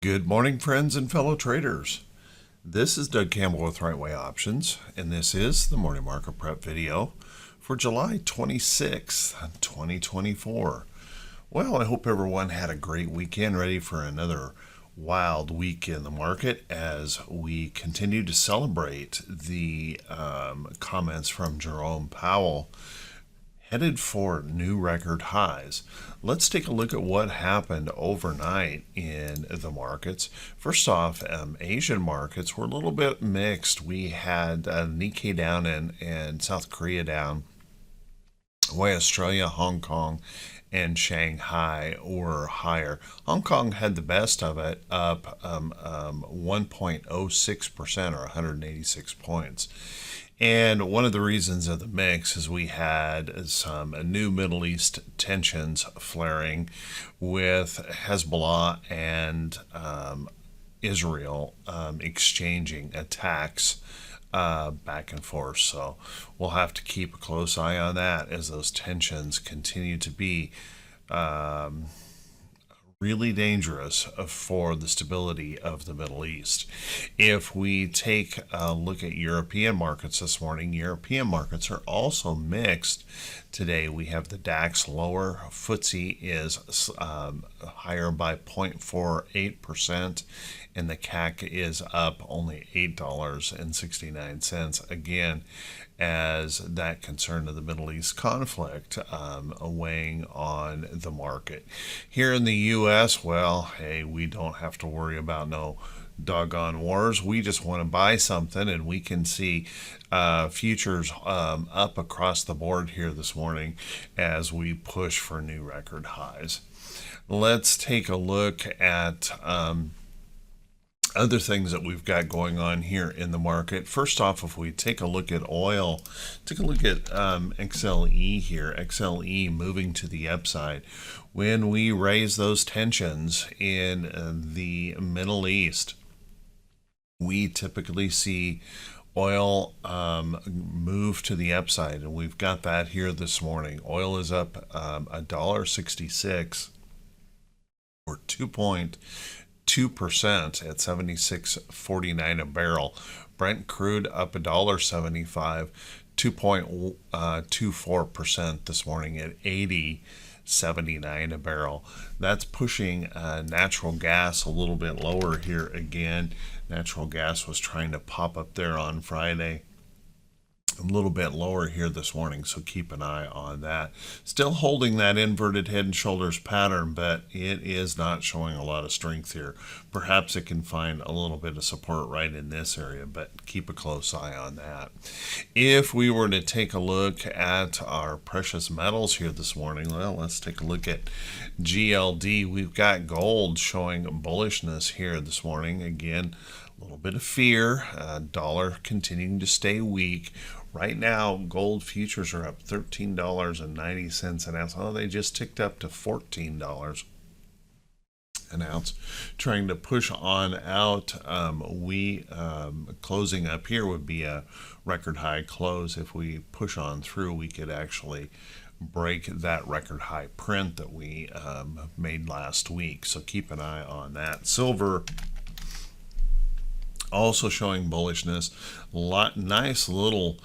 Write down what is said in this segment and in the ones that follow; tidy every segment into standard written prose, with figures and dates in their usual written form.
Good morning, friends and fellow traders. This is Doug Campbell with Right Way Options, and this is the morning market prep video for July 26th, 2024. Well, I hope everyone had a great weekend, ready for another wild week in the market as we continue to celebrate the comments from Jerome Powell headed for new record highs. Let's take a look at what happened overnight in the markets. First off, Asian markets were a little bit mixed. We had Nikkei down and South Korea down, while Australia, Hong Kong, and Shanghai were higher. Hong Kong had the best of it, up 1.06% or 186 points. And one of the reasons of the mix is we had some new Middle East tensions flaring with Hezbollah and Israel exchanging attacks back and forth. So we'll have to keep a close eye on that as those tensions continue to be really dangerous for the stability of the Middle East. If we take a look at European markets this morning, European markets are also mixed today. We have the DAX lower, FTSE is higher by 0.48%, and the CAC is up only $8.69, again, as that concern of the Middle East conflict weighing on the market. Here in the U.S., well, hey, we don't have to worry about no doggone wars. We just want to buy something, and we can see futures up across the board here this morning as we push for new record highs. Let's take a look at other things that we've got going on here in the market. First off, if we take a look at oil, take a look at XLE here. XLE moving to the upside. When we raise those tensions in the Middle East, we typically see oil move to the upside, and we've got that here this morning. Oil is up $1.66 or 2.2% at $76.49 a barrel. Brent crude up $1.75, 2.24% this morning at $80.79 a barrel. That's pushing natural gas a little bit lower here again. Natural gas was trying to pop up there on Friday. A little bit lower here this morning, so keep an eye on that. Still holding that inverted head and shoulders pattern, but it is not showing a lot of strength here. Perhaps it can find a little bit of support right in this area, but keep a close eye on that. If we were to take a look at our precious metals here this morning, well, let's take a look at GLD. We've got gold showing bullishness here this morning. Again, a little bit of fear, dollar continuing to stay weak. Right now, gold futures are up $13.90 an ounce. Oh, they just ticked up to $14 an ounce. Trying to push on out. Closing up here would be a record high close. If we push on through, we could actually break that record high print that we made last week. So keep an eye on that. Silver also showing bullishness. Nice little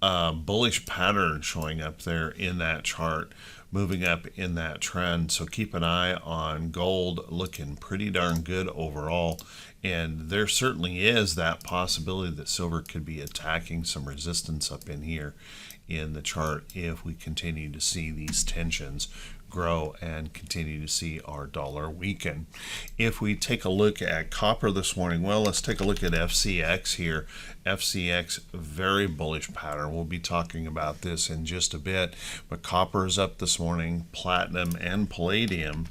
bullish pattern showing up there in that chart, moving up in that trend. So keep an eye on gold, looking pretty darn good overall. And there certainly is that possibility that silver could be attacking some resistance up in here in the chart if we continue to see these tensions grow and continue to see our dollar weaken. If we take a look at copper this morning, well, let's take a look at FCX here. FCX, very bullish pattern. We'll be talking about this in just a bit, but copper is up this morning. Platinum and palladium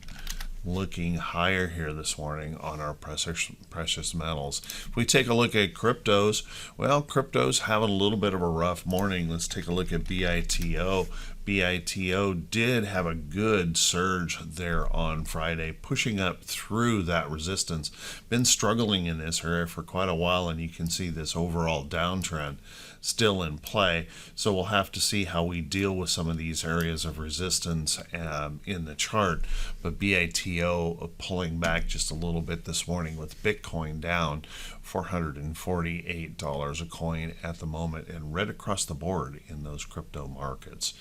looking higher here this morning on our precious metals. If we take a look at cryptos, well, cryptos having a little bit of a rough morning. Let's take a look at BITO. BITO did have a good surge there on Friday, pushing up through that resistance. Been struggling in this area for quite a while, and you can see this overall downtrend still in play. So we'll have to see how we deal with some of these areas of resistance in the chart. But BITO pulling back just a little bit this morning, with Bitcoin down $448 a coin at the moment, and right across the board in those crypto markets.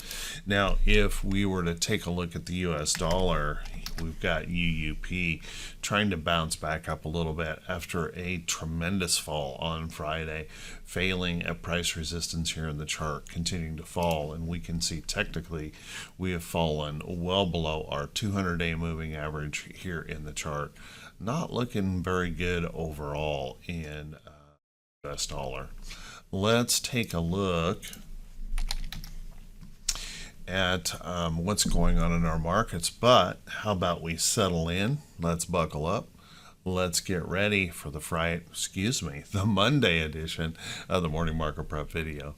Now, if we were to take a look at the US dollar, we've got UUP trying to bounce back up a little bit after a tremendous fall on Friday, failing at price resistance here in the chart, continuing to fall, and we can see technically we have fallen well below our 200-day moving average here in the chart. Not looking very good overall in US dollar. Let's take a look at what's going on in our markets, but how about we settle in? Let's buckle up. Let's get ready for the Monday edition of the Morning Market Prep video.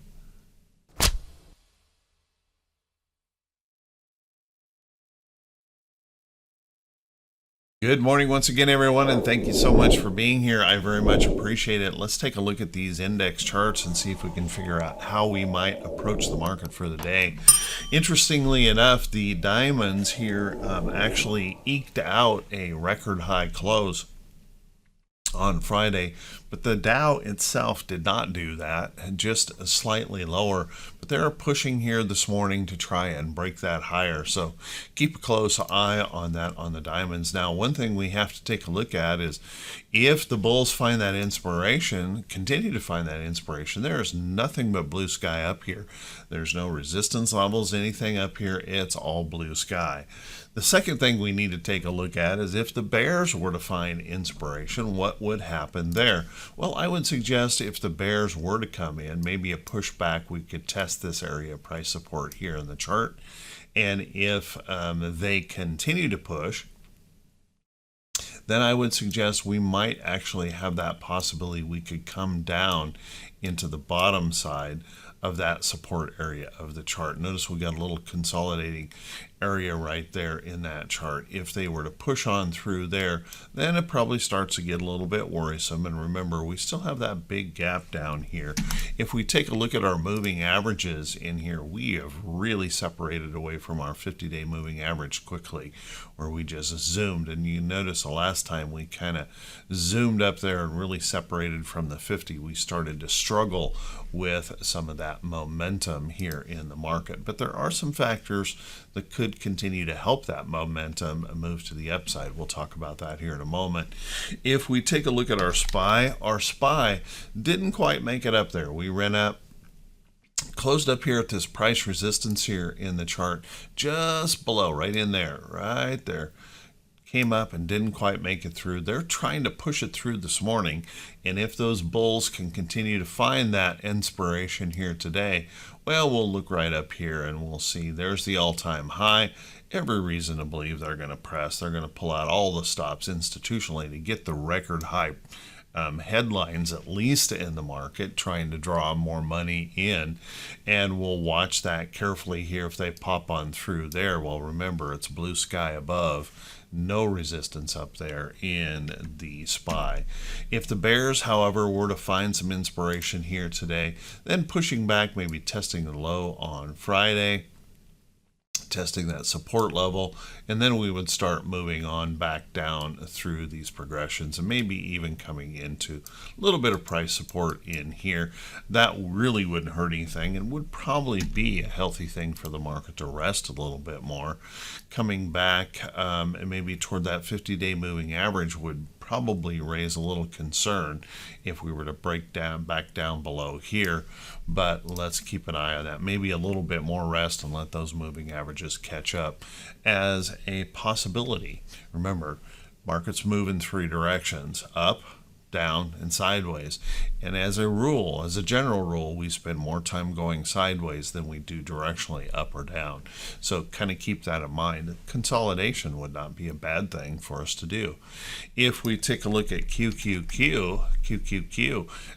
Good morning once again, everyone, and thank you so much for being here. I very much appreciate it. Let's take a look at these index charts and see if we can figure out how we might approach the market for the day. Interestingly enough, the diamonds here actually eked out a record high close on Friday, but the Dow itself did not do that, just slightly lower, but they're pushing here this morning to try and break that higher. So keep a close eye on that on the diamonds. Now, one thing we have to take a look at is if the bulls find that inspiration, continue to find that inspiration, there is nothing but blue sky up here. There's no resistance levels, anything up here. It's all blue sky. The second thing we need to take a look at is if the bears were to find inspiration, what would happen there? Well, I would suggest if the bears were to come in, maybe a pushback, we could test this area of price support here in the chart. And if they continue to push, then I would suggest we might actually have that possibility we could come down into the bottom side of that support area of the chart. Notice we got a little consolidating area right there in that chart. If they were to push on through there, then it probably starts to get a little bit worrisome. And remember, we still have that big gap down here. If we take a look at our moving averages in here, we have really separated away from our 50-day moving average quickly, where we just zoomed. And you notice the last time we kind of zoomed up there and really separated from the 50, we started to struggle with some of that momentum here in the market. But there are some factors that could continue to help that momentum move to the upside. We'll talk about that here in a moment. If we take a look at our SPY didn't quite make it up there. We ran up, closed up here at this price resistance here in the chart, just below, right in there, right there. Came up and didn't quite make it through. They're trying to push it through this morning, and if those bulls can continue to find that inspiration here today, well, we'll look right up here and we'll see there's the all-time high. Every reason to believe they're going to press. They're going to pull out all the stops institutionally to get the record high headlines, at least in the market, trying to draw more money in, and we'll watch that carefully here. If they pop on through there, well, remember, it's blue sky above, no resistance up there in the SPY. If the bears, however, were to find some inspiration here today, then pushing back, maybe testing the low on Friday, testing that support level, and then we would start moving on back down through these progressions and maybe even coming into a little bit of price support in here. That really wouldn't hurt anything and would probably be a healthy thing for the market to rest a little bit more. Coming back and maybe toward that 50-day moving average would probably raise a little concern if we were to break down back down below here, but let's keep an eye on that. Maybe a little bit more rest and let those moving averages catch up as a possibility. Remember, markets move in three directions: up, down, and sideways. And as a general rule, we spend more time going sideways than we do directionally up or down. So kind of keep that in mind. Consolidation would not be a bad thing for us to do. If we take a look at QQQ,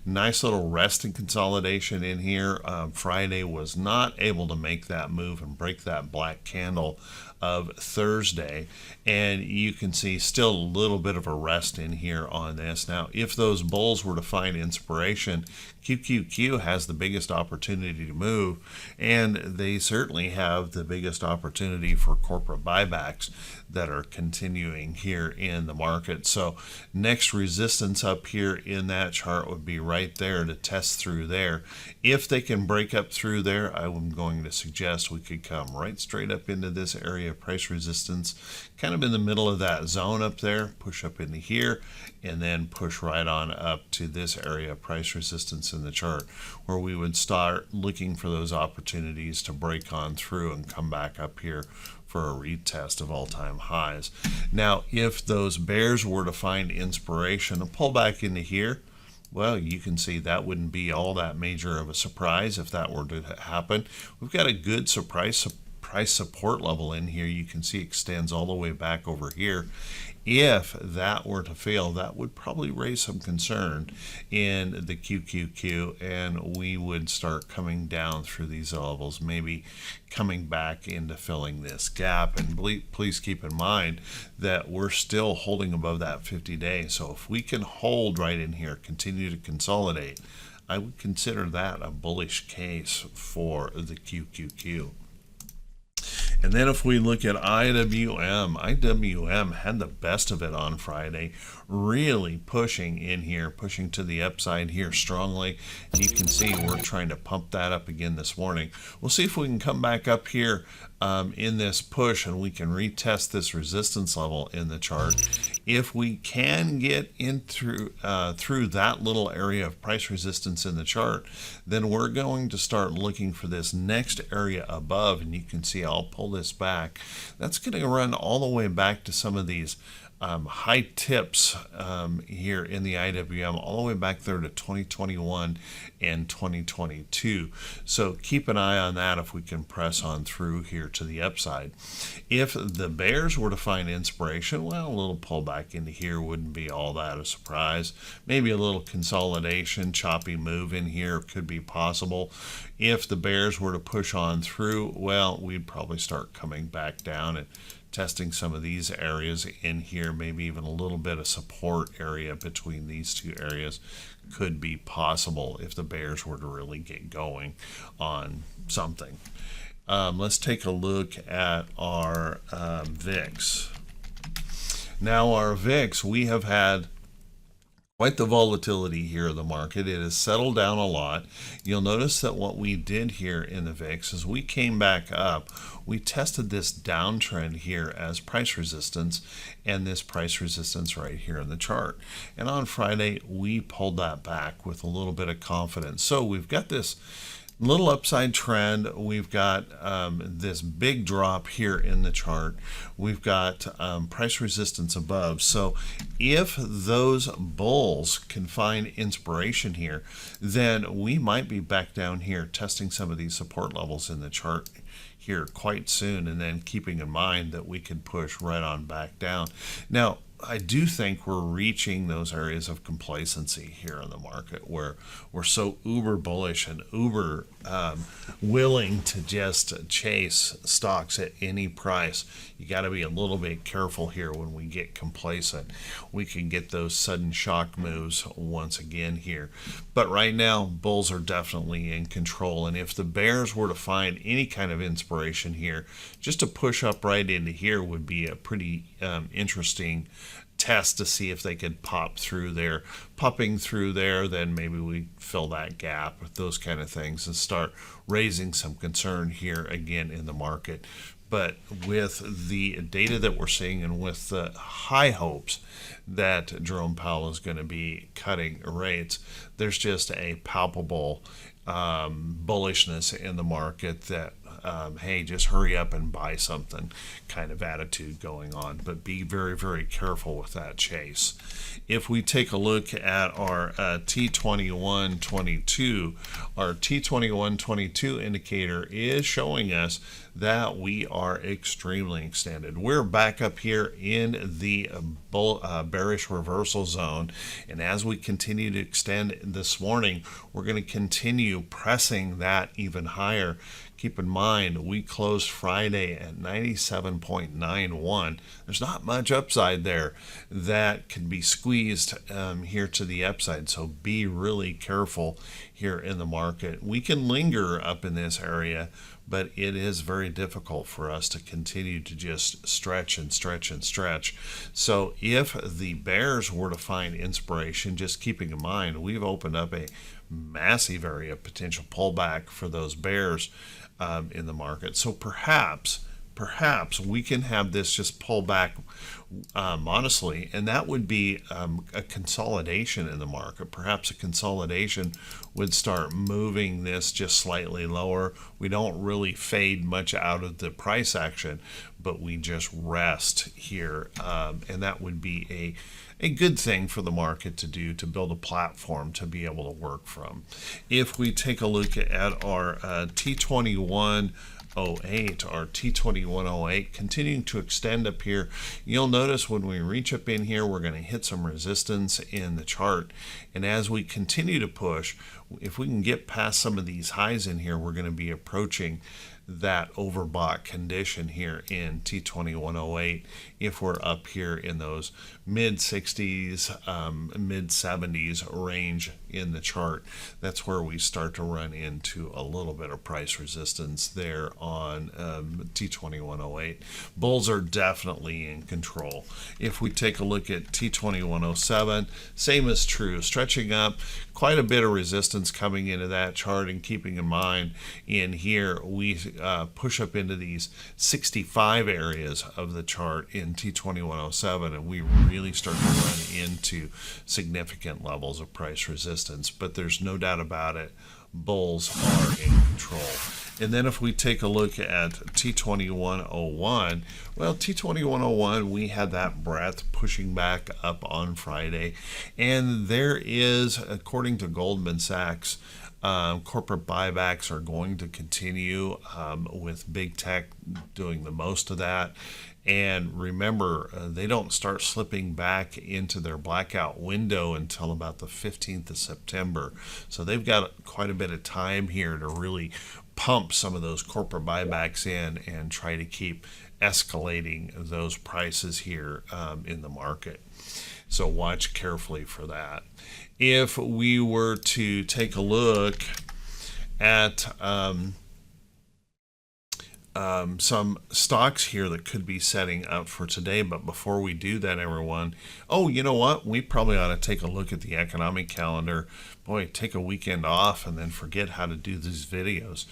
nice little rest and consolidation in here. Friday was not able to make that move and break that black candle of Thursday, and you can see still a little bit of a rest in here on this. Now, if those bulls were to find inspiration, QQQ has the biggest opportunity to move, and they certainly have the biggest opportunity for corporate buybacks that are continuing here in the market. So next resistance up here in that chart would be right there to test through there. If they can break up through there, I'm going to suggest we could come right straight up into this area of price resistance, kind of in the middle of that zone up there, push up into here, and then push right on up to this area of price resistance in the chart, where we would start looking for those opportunities to break on through and come back up here for a retest of all-time highs. Now, if those bears were to find inspiration and pull back into here, well, you can see that wouldn't be all that major of a surprise if that were to happen. We've got a good price support level in here. You can see it extends all the way back over here. If that were to fail, that would probably raise some concern in the QQQ, and we would start coming down through these levels, maybe coming back into filling this gap. And please keep in mind that we're still holding above that 50-day. So if we can hold right in here, continue to consolidate, I would consider that a bullish case for the QQQ. And then if we look at IWM had the best of it on Friday, really pushing in here, pushing to the upside here strongly. You can see we're trying to pump that up again this morning. We'll see if we can come back up here in this push and we can retest this resistance level in the chart. If we can get in through that little area of price resistance in the chart, then we're going to start looking for this next area above, and you can see I'll pull this back. That's going to run all the way back to some of these high tips here in the IWM, all the way back there to 2021 and 2022. So keep an eye on that if we can press on through here to the upside. If the bears were to find inspiration, well, a little pullback into here wouldn't be all that a surprise. Maybe a little consolidation, choppy move in here could be possible. If the bears were to push on through, well, we'd probably start coming back down and testing some of these areas in here. Maybe even a little bit of support area between these two areas could be possible if the bears were to really get going on something. Let's take a look at our VIX. Now our VIX, we have had quite the volatility here in the market. It has settled down a lot. You'll notice that what we did here in the VIX is we came back up. We tested this downtrend here as price resistance and this price resistance right here in the chart. And on Friday, we pulled that back with a little bit of confidence. So we've got this little upside trend. We've got this big drop here in the chart. We've got price resistance above. So if those bulls can find inspiration here, then we might be back down here testing some of these support levels in the chart here quite soon, and then keeping in mind that we can push right on back down. Now, I do think we're reaching those areas of complacency here in the market where we're so uber bullish and uber willing to just chase stocks at any price. You got to be a little bit careful here when we get complacent. We can get those sudden shock moves once again here. But right now, bulls are definitely in control. And if the bears were to find any kind of inspiration here, just to push up right into here would be a pretty interesting test to see if they could pop through there. Popping through there, then maybe we fill that gap with those kind of things and start raising some concern here again in the market. But with the data that we're seeing and with the high hopes that Jerome Powell is going to be cutting rates, there's just a palpable bullishness in the market that hey, just hurry up and buy something kind of attitude going on. But be very, very careful with that chase. If we take a look at our T2122, our T2122 indicator is showing us that we are extremely extended. We're back up here in the bearish reversal zone, and as we continue to extend this morning, we're going to continue pressing that even higher. Keep in mind, we closed Friday at 97.91. There's not much upside there that can be squeezed here to the upside, so be really careful here in the market. We can linger up in this area, but it is very difficult for us to continue to just stretch and stretch and stretch. So if the bears were to find inspiration, just keeping in mind, we've opened up a massive area of potential pullback for those bears in the market. So perhaps we can have this just pull back modestly, and that would be a consolidation in the market. Perhaps a consolidation would start moving this just slightly lower. We don't really fade much out of the price action, but we just rest here, and that would be a good thing for the market to do, to build a platform to be able to work from. If we take a look at our T2108, our T2108 continuing to extend up here, you'll notice when we reach up in here, we're going to hit some resistance in the chart. And as we continue to push, if we can get past some of these highs in here, we're going to be approaching that overbought condition here in T2108 if we're up here in those mid 60s, mid 70s range in the chart. That's where we start to run into a little bit of price resistance there on T2108. Bulls are definitely in control. If we take a look at T2107, same is true, stretching up, quite a bit of resistance coming into that chart, and keeping in mind in here we push up into these 65 areas of the chart in T2107, and we really start to run into significant levels of price resistance. But there's no doubt about it, bulls are in control. And then if we take a look at T2101, well, T2101, we had that breadth pushing back up on Friday, and there is, according to Goldman Sachs, corporate buybacks are going to continue with big tech doing the most of that. And remember, they don't start slipping back into their blackout window until about the 15th of September. So they've got quite a bit of time here to really pump some of those corporate buybacks in and try to keep escalating those prices here in the market. So watch carefully for that. If we were to take a look at some stocks here that could be setting up for today, but before we do that, everyone, you know what? We probably ought to take a look at the economic calendar. Boy, take a weekend off and then forget how to do these videos.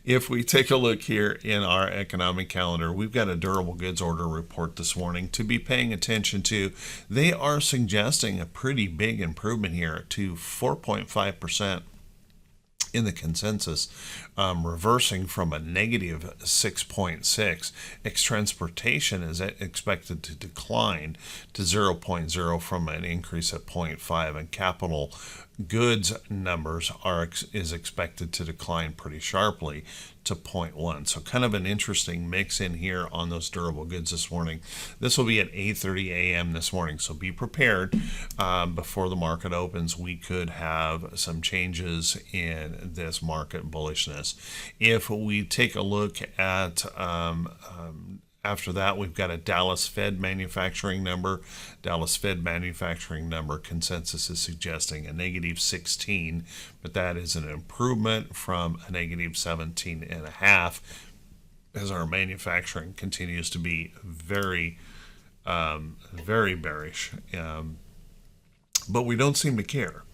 If we take a look here in our economic calendar, we've got a durable goods order report this morning to be paying attention to. They are suggesting a pretty big improvement here to 4.5% in the consensus, reversing from a negative 6.6. Ex-transportation is expected to decline to 0.0 from an increase at 0.5, and capital goods numbers is expected to decline pretty sharply to 0.1. So kind of an interesting mix in here on those durable goods this morning. This will be at 8:30 a.m. this morning, so be prepared. Before the market opens, we could have some changes in this market bullishness. If we take a look at after that, we've got a Dallas Fed manufacturing number. Dallas Fed manufacturing number consensus is suggesting a negative 16, but that is an improvement from a negative 17.5, as our manufacturing continues to be very, very bearish. But we don't seem to care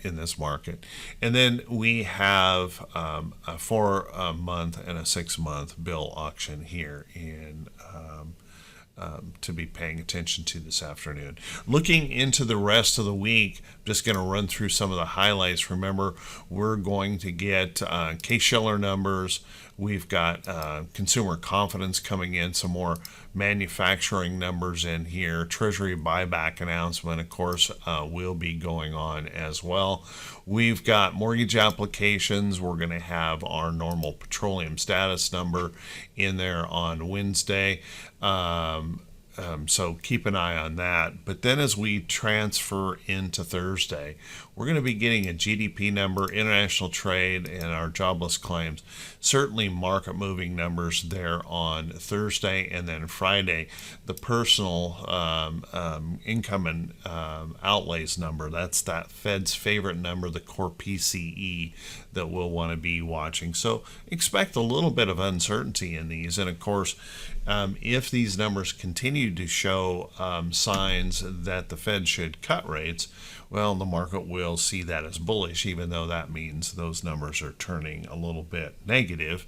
in this market. And then we have a 4-month and a 6-month bill auction here in to be paying attention to this afternoon. Looking into the rest of the week, I'm just going to run through some of the highlights. Remember, we're going to get Case-Shiller numbers. We've got consumer confidence coming in, some more manufacturing numbers in here. Treasury buyback announcement, of course, will be going on as well. We've got mortgage applications. We're going to have our normal petroleum status number in there on Wednesday. So keep an eye on that. But then as we transfer into Thursday, we're going to be getting a GDP number, international trade, and our jobless claims. Certainly market moving numbers there on Thursday, and then Friday, the personal income and outlays number. That's that Fed's favorite number, the core PCE, that we'll want to be watching. So expect a little bit of uncertainty in these. And of course, if these numbers continue to show signs that the Fed should cut rates, well, the market will see that as bullish, even though that means those numbers are turning a little bit negative.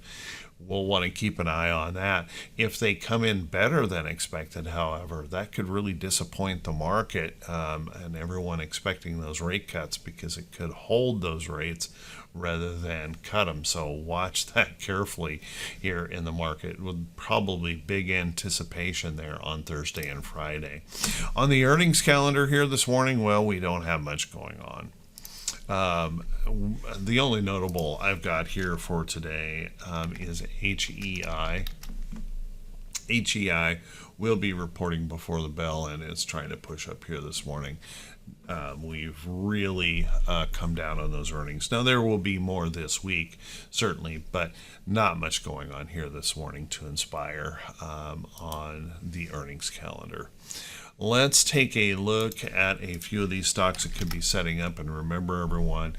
We'll want to keep an eye on that. If they come in better than expected, however, that could really disappoint the market and everyone expecting those rate cuts, because it could hold those rates rather than cut them. So watch that carefully here in the market, with probably big anticipation there on Thursday and Friday. On the earnings calendar here this morning, well, we don't have much going on. The only notable I've got here for today is HEI. HEI will be reporting before the bell, and it's trying to push up here this morning. We've really come down on those earnings. Now, there will be more this week, certainly, but not much going on here this morning to inspire on the earnings calendar. Let's take a look at a few of these stocks that could be setting up. And remember, everyone,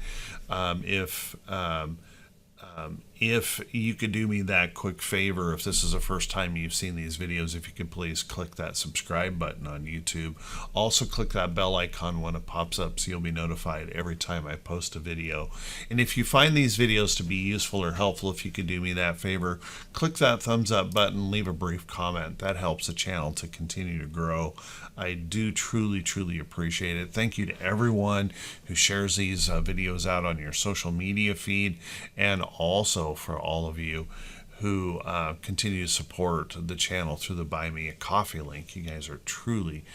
if you could do me that quick favor, if this is the first time you've seen these videos, if you could please click that subscribe button on YouTube. Also click that bell icon when it pops up so you'll be notified every time I post a video. And if you find these videos to be useful or helpful, if you could do me that favor, click that thumbs up button, leave a brief comment. That helps the channel to continue to grow. I do truly appreciate it. Thank you to everyone who shares these videos out on your social media feed, and also for all of you who continue to support the channel through the Buy Me a Coffee link. You guys are truly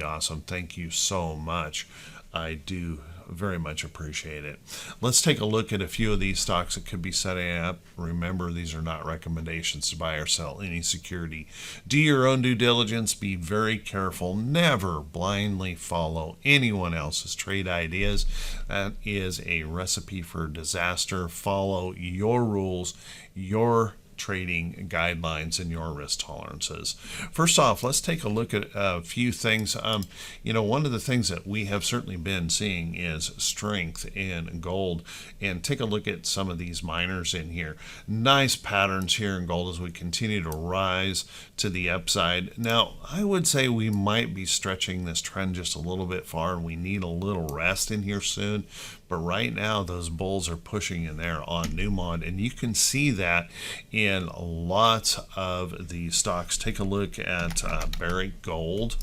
awesome. Thank you so much. I do very much appreciate it. Let's take a look at a few of these stocks that could be setting up. Remember, these are not recommendations to buy or sell any security. Do your own due diligence. Be very careful. Never blindly follow anyone else's trade ideas. That is a recipe for disaster. Follow your rules, your trading guidelines, and your risk tolerances. First off, let's take a look at a few things. One of the things that we have certainly been seeing is strength in gold. And take a look at some of these miners in here. Nice patterns here in gold as we continue to rise to the upside. Now, I would say we might be stretching this trend just a little bit far, and we need a little rest in here soon. But right now, those bulls are pushing in there on Newmont, and you can see that in lots of the stocks. Take a look at Barrick Gold.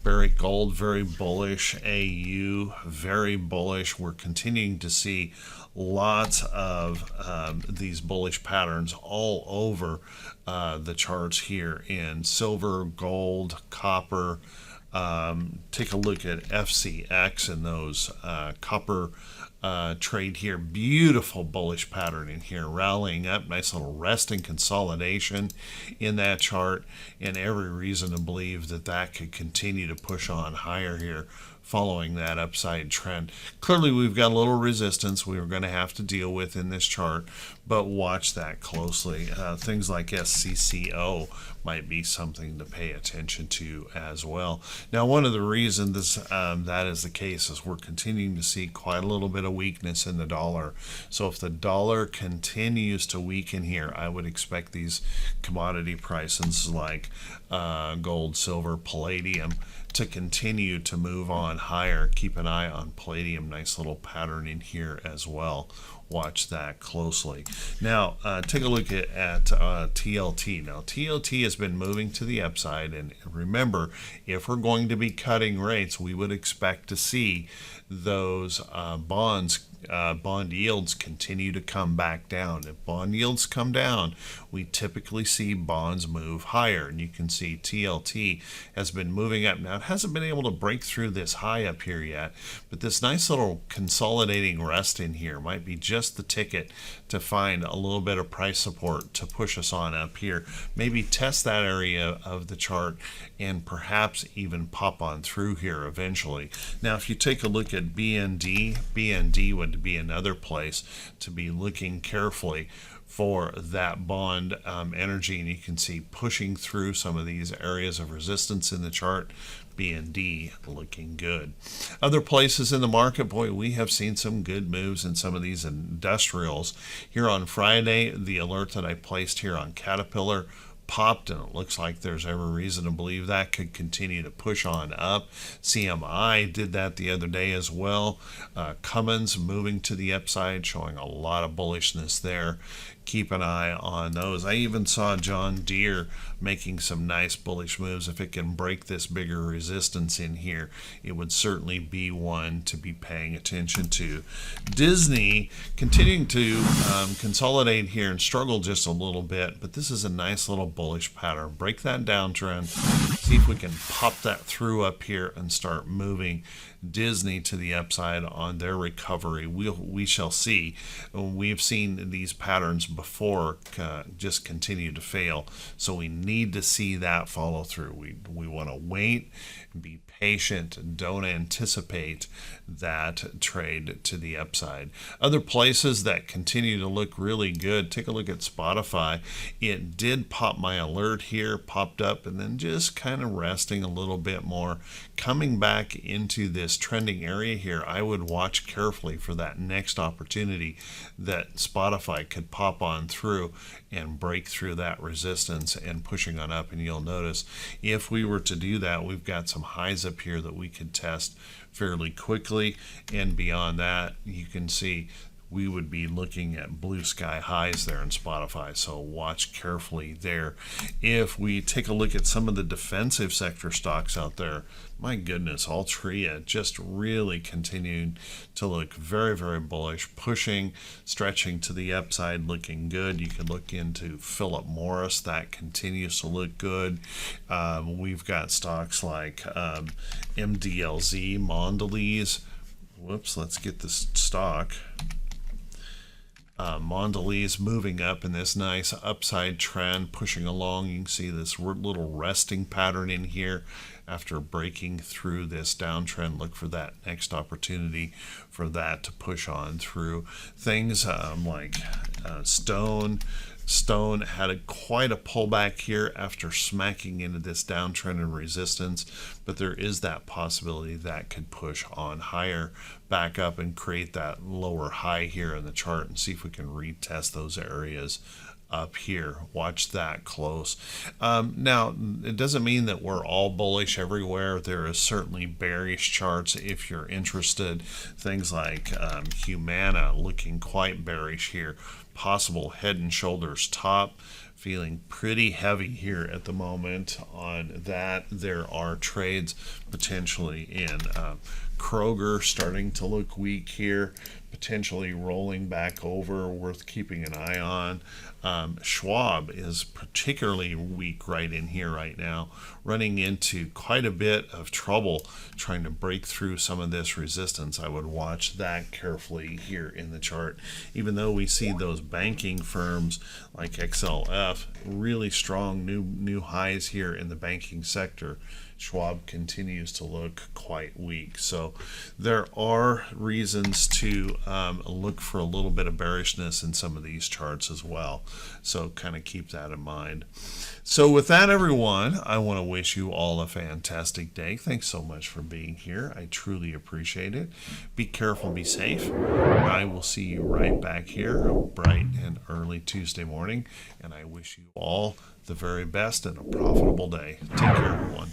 Barrick Gold, very bullish. AU, very bullish. We're continuing to see lots of these bullish patterns all over the charts here in silver, gold, copper. Take a look at FCX and those copper trade here. Beautiful bullish pattern in here, rallying up, nice little rest and consolidation in that chart, and every reason to believe that that could continue to push on higher here following that upside trend. Clearly, we've got a little resistance we are going to have to deal with in this chart, but watch that closely. Things like SCCO might be something to pay attention to as well. Now, one of the reasons that is the case is we're continuing to see quite a little bit of weakness in the dollar. So if the dollar continues to weaken here, I would expect these commodity prices like gold, silver, palladium to continue to move on higher. Keep an eye on palladium. Nice little pattern in here as well. watch that closely. Now, take a look at TLT. Now, TLT has been moving to the upside, and remember, if we're going to be cutting rates, we would expect to see those bond yields continue to come back down. If bond yields come down, we typically see bonds move higher, and you can see TLT has been moving up. Now, it hasn't been able to break through this high up here yet, but this nice little consolidating rest in here might be just the ticket to find a little bit of price support to push us on up here. Maybe test that area of the chart and perhaps even pop on through here eventually. Now, if you take a look at BND would be another place to be looking carefully for that bond energy, and you can see pushing through some of these areas of resistance in the chart. BND looking good. Other places in the market, boy, we have seen some good moves in some of these industrials. Here on Friday, the alert that I placed here on Caterpillar popped, and it looks like there's every reason to believe that could continue to push on up. CMI did that the other day as well. Cummins moving to the upside, showing a lot of bullishness there. Keep an eye on those. I even saw John Deere making some nice bullish moves. If it can break this bigger resistance in here, it would certainly be one to be paying attention to. Disney continuing to consolidate here and struggle just a little bit, but this is a nice little bullish pattern. Break that downtrend, see if we can pop that through up here and start moving Disney to the upside on their recovery. We shall see. We've seen these patterns before just continue to fail, so we need to see that follow through. We want to wait, be patient, don't anticipate that trade to the upside. Other places that continue to look really good, take a look at Spotify. It did pop my alert here, popped up, and then just kind of resting a little bit more. Coming back into this trending area here, I would watch carefully for that next opportunity that Spotify could pop on through and break through that resistance and pushing on up. And you'll notice if we were to do that, we've got some highs up here that we could test fairly quickly, and beyond that you can see we would be looking at blue sky highs there in Spotify, so watch carefully there. If we take a look at some of the defensive sector stocks out there, my goodness, Altria just really continued to look very, very bullish, pushing, stretching to the upside, looking good. You can look into Philip Morris, that continues to look good. We've got stocks like MDLZ, Mondelez. Whoops, let's get this stock. Mondelez moving up in this nice upside trend, pushing along. You can see this little resting pattern in here after breaking through this downtrend. Look for that next opportunity for that to push on through. Things like Stone had quite a pullback here after smacking into this downtrend and resistance, but there is that possibility that could push on higher back up and create that lower high here in the chart, and see if we can retest those areas up here. Watch that close. Now, it doesn't mean that we're all bullish everywhere. There is certainly bearish charts if you're interested. Things like Humana looking quite bearish here. Possible head and shoulders top, feeling pretty heavy here at the moment on that. There are trades potentially in Kroger starting to look weak here, potentially rolling back over, worth keeping an eye on. Schwab is particularly weak right in here right now, running into quite a bit of trouble trying to break through some of this resistance. I would watch that carefully here in the chart. Even though we see those banking firms like XLF really strong new highs here in the banking sector, Schwab continues to look quite weak. So there are reasons to look for a little bit of bearishness in some of these charts as well. So kind of keep that in mind. So with that, everyone, I want to wish you all a fantastic day. Thanks so much for being here. I truly appreciate it. Be careful, be safe. I will see you right back here bright and early Tuesday morning. And I wish you all the very best and a profitable day. Take care, everyone.